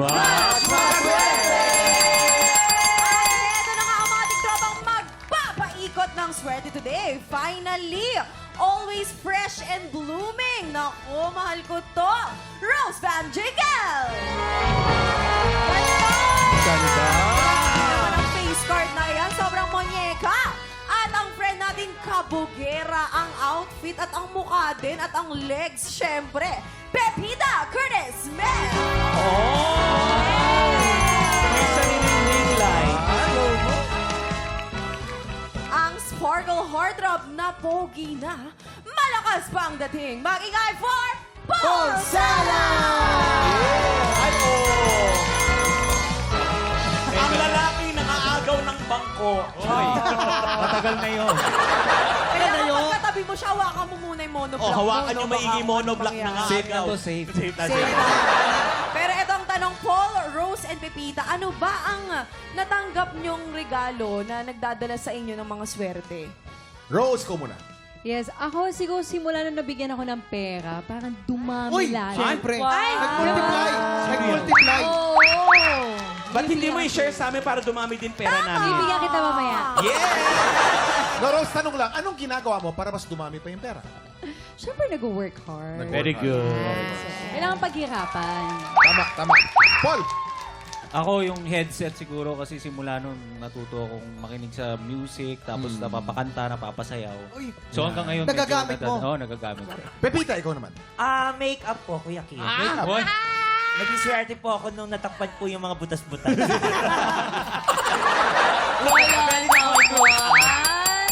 Mas Maswerte! At ito na nga ang mga tiktropang magpapaikot ng swerte today. Finally, always fresh and blooming. Naku, mahal ko to. Rose Van Jigel! Ganda! Naman ang face card na yan, sobrang monyeka. At ang friend natin, kabugera ang outfit at ang mukha din at ang legs, syempre. Pepita Curtis Mel! May sariling ring light. Ang sparkle heartthrob na pogi na. Malakas pa ang dating. Mag-ingay for Paul Sala! Ay, ang lalaking nangaagaw ng bangko. Oy, matagal na yun. Kaya kapag katabi mo siya, hawakan mo muna yung monoblock. Oh, hawakan mo, yung no? maigi Baka monoblock na mangyari. nga. Safe na to, safe. Safe na, Safe safe. na. Pero itong tanong, Paul, Rose, and Pepita, ano ba ang natanggap nyong regalo na nagdadala sa inyo ng mga swerte? Rose ko muna. Yes, ako siguro simula nung nabigyan ako ng pera, parang dumami Uy, lalo. syempre. Ay! Nag-multiply. Nag-multiply. Oo! Ba't hindi mo i-share sa amin para dumami din pera namin? Bibigyan kita mamaya. Yeah! No, Rose, tanong lang, anong ginagawa mo para mas dumami pa yung pera? Siyempre nag-work hard. Very good. Kailangan paghirapan. Tama, tama. Paul! Ako yung headset siguro kasi simula nung natuto akong makinig sa music, tapos napapakanta, napapasayaw. Uy. So hanggang ngayon... Nagagamit mo? Oo, nagagamit ko. Pepita, ikaw naman. Make-up po, Kuya Kim. Make-up. Boy, Naging swerte po ako nung natakpan po yung mga butas-butas.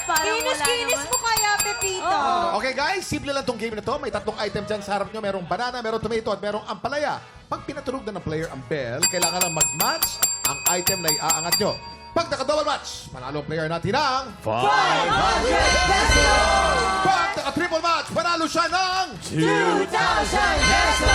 Kinis-kinis mo kaya, Pepito. Okay guys, simple lang tong game na to. May tatlong item dyan sa harap nyo. Merong banana, merong tomato, at merong ampalaya. Pag pinatulog na ng player ang bell, kailangan lang mag-match ang item na iaangat nyo. Pag naka-double match, panalo ang player natin ng 500 pesos! Pag naka-triple match, panalo siya ng 2,000 pesos!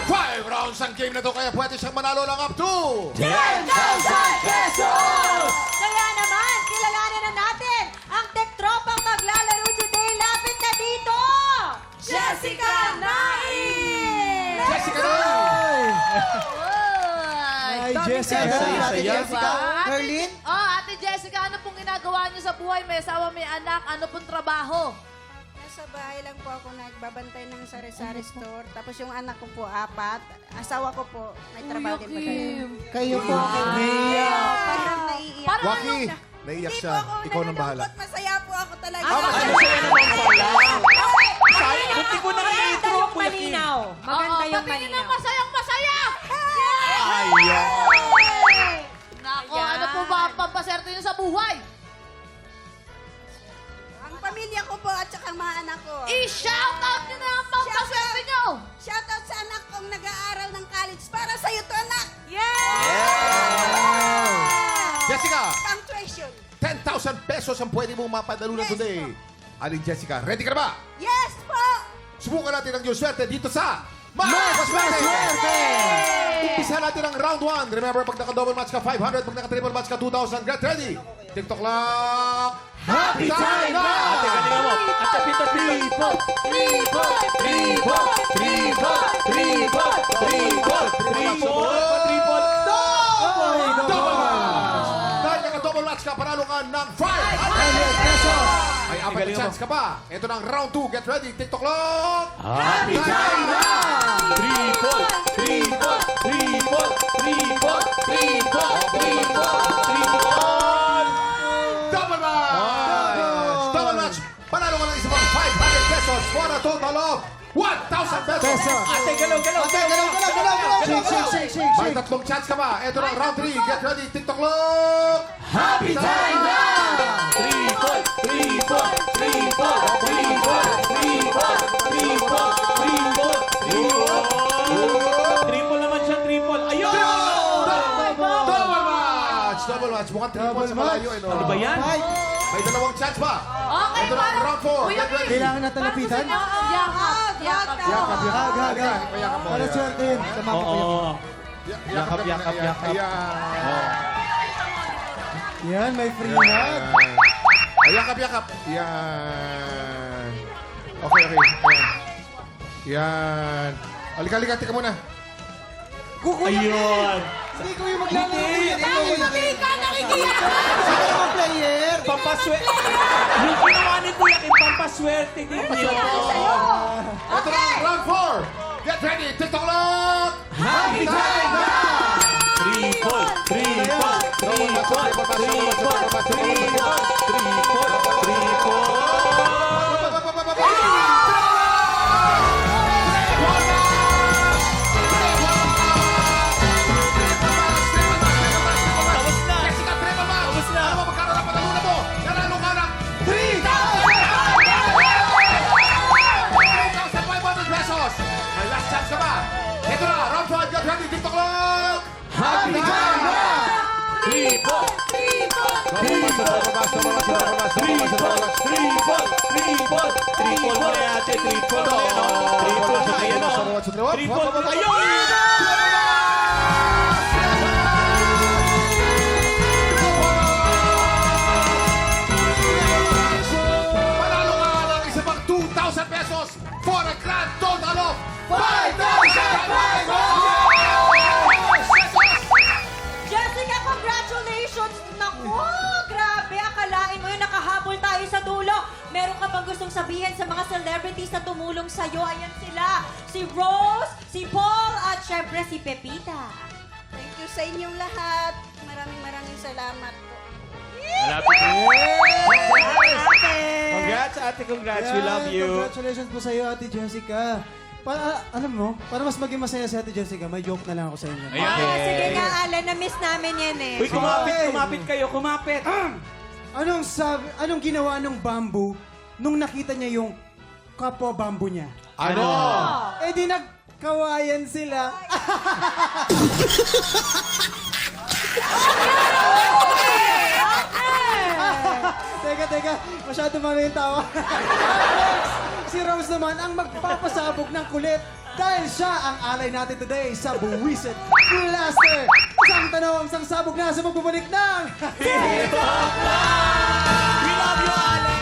5 rounds ang game na to, kaya pwede siyang manalo lang up to 10,000 pesos! Kaya naman, kilalanin na natin ang tektropang maglalaro today. Lapit na dito! Jessica Nain! Jessica Nain! Ay, Jessica. Ate Jessica. Carlin? Oh, Ate Jessica, ano pong ginagawa niyo sa buhay? May asawa, may anak. Ano pong trabaho? Nasa bahay lang po ako nagbabantay ng sari-sari store. Tapos yung anak ko po, 4. Asawa ko po, may trabaho din pa kayo. Kayo po. Parang naiiyak. Parang Waki, naiyak Hindi siya. po ako Ikaw nang bahala. nalulungkot. Masaya po ako talaga. Ano sa'yo naman pala? Sayang, buti ko na i-intro, Kuya Kim. Maganda yung patingin malinaw. ng masayang masaya! Ayan. Nako, ano po ba ang pampaserte niyo sa buhay? Ang pamilya ko po at saka ang mga anak ko. I-shoutout niyo na ang pampaserte niyo! Shoutout sa anak kong nag-aaral ng college. Para sa'yo to, anak. Jessica, Punctuation. 10,000 pesos ang pwede mong mapadalunan Yes, today. Aling Jessica, ready ka na ba? Yes po! Subukan natin ang iyong swerte dito sa Mas Swerte! Umpisa natin ang round 1. Remember, pag naka-double match ka, 500. Pag naka-triple match ka, 2,000. Get ready! TikTok clock! Happy time na! Ate, kanina mo. Ate, Peter, triple! Triple! Triple! Triple! Triple! Triple! Triple! Double match! Dahil naka-double match ka, panalo ka ng 500 pesos! May apat na chance ka pa. Ito na ang round 2. Get ready! TikTok clock! Happy time na! Triple! Triple! Triple! Triple! Triple! Triple! Triple! Double match! Double match! Panalo ka ng isa pang 500 pesos for a total of 1,000 pesos! Ate, galaw, galaw! May tatlong chance ka pa. Ito na ang round 3. Get ready! TikTok clock! Happy time na! Triple! Triple! Triple! Triple! Triple! Triple! Triple! Triple! Triple naman siya, triple. Ayun! Double match! Double match. Mukhang triple sa malayo. Ano ba yan? May dalawang chance pa. Okay, Ito na ang round 4. Get ready! Kailangan na talapitan? Yakap, yakap. Payakap mo. Para swerte yun. Sa mga kapayapin. Oo. Yakap. Ayan. Yan, may free hug. Yakap. Yan. Okay. Ayan. Yan. Halika, tika muna. Ayun. Hindi ko yung maglalaro. Hindi ka nakikiyak! Sino ang player? Pampaswerte. Yung ginawa ni Kuya Kim, pampaswerte din yun. Ito na ang round 4. Get ready. TikTok Lock. Happy time na! Triple, triple, triple, triple, Jessica, triple ba? Tapos na. Ano ba magkano na panalo na mo? Nanalo ka ng 3,500 pesos. May last chance ka ba? Ito na, round 5. Get ready. TikTok Lock. Happy time na! triple, triple mo na ate, triple mo yan, oh. Triple mo na yan, oh. Triple mo, ayun! Panalo ka ng isa pang 2,000 pesos for a grand total of 5,500 pesos! Jessica, congratulations! Naku, grabe. Akalain mo yun, nakahabol tayo sa dulo. Meron ka bang gustong sabihin sa mga celebrities na tumulong sa'yo? Ayan sila. Si Rose, si Paul, at syempre si Pepita. Thank you sa inyong lahat. Maraming salamat po. Malapit na. Congrats, ate. Congrats. We love you. Congratulations po sa iyo, Ate Jessica. Alam mo, para mas maging masaya si Ate Jessica, may joke na lang ako sa inyo. Sige nga, Alan. Na-miss namin yan eh. Uy, kumapit kayo, kumapit. Anong ginawa ng bamboo nung nakita niya yung kapwa bamboo niya? Ano? Eh di nagkawayan sila. Teka, masyado mali yung tawa. Si Rose naman ang magpapasabog ng kulit dahil siya ang alay natin today sa Buwisit Blaster. Isang tanong, isang sabog na sa magbabalik ng TikTok Live! We love you, Alex!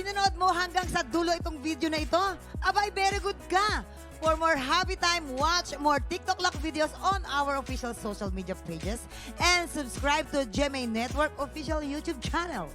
Pinanood mo hanggang sa dulo itong video na ito? Abay, very good ka! For more happy time, watch more TikTok Lock videos on our official social media pages and subscribe to GMA Network official YouTube channel.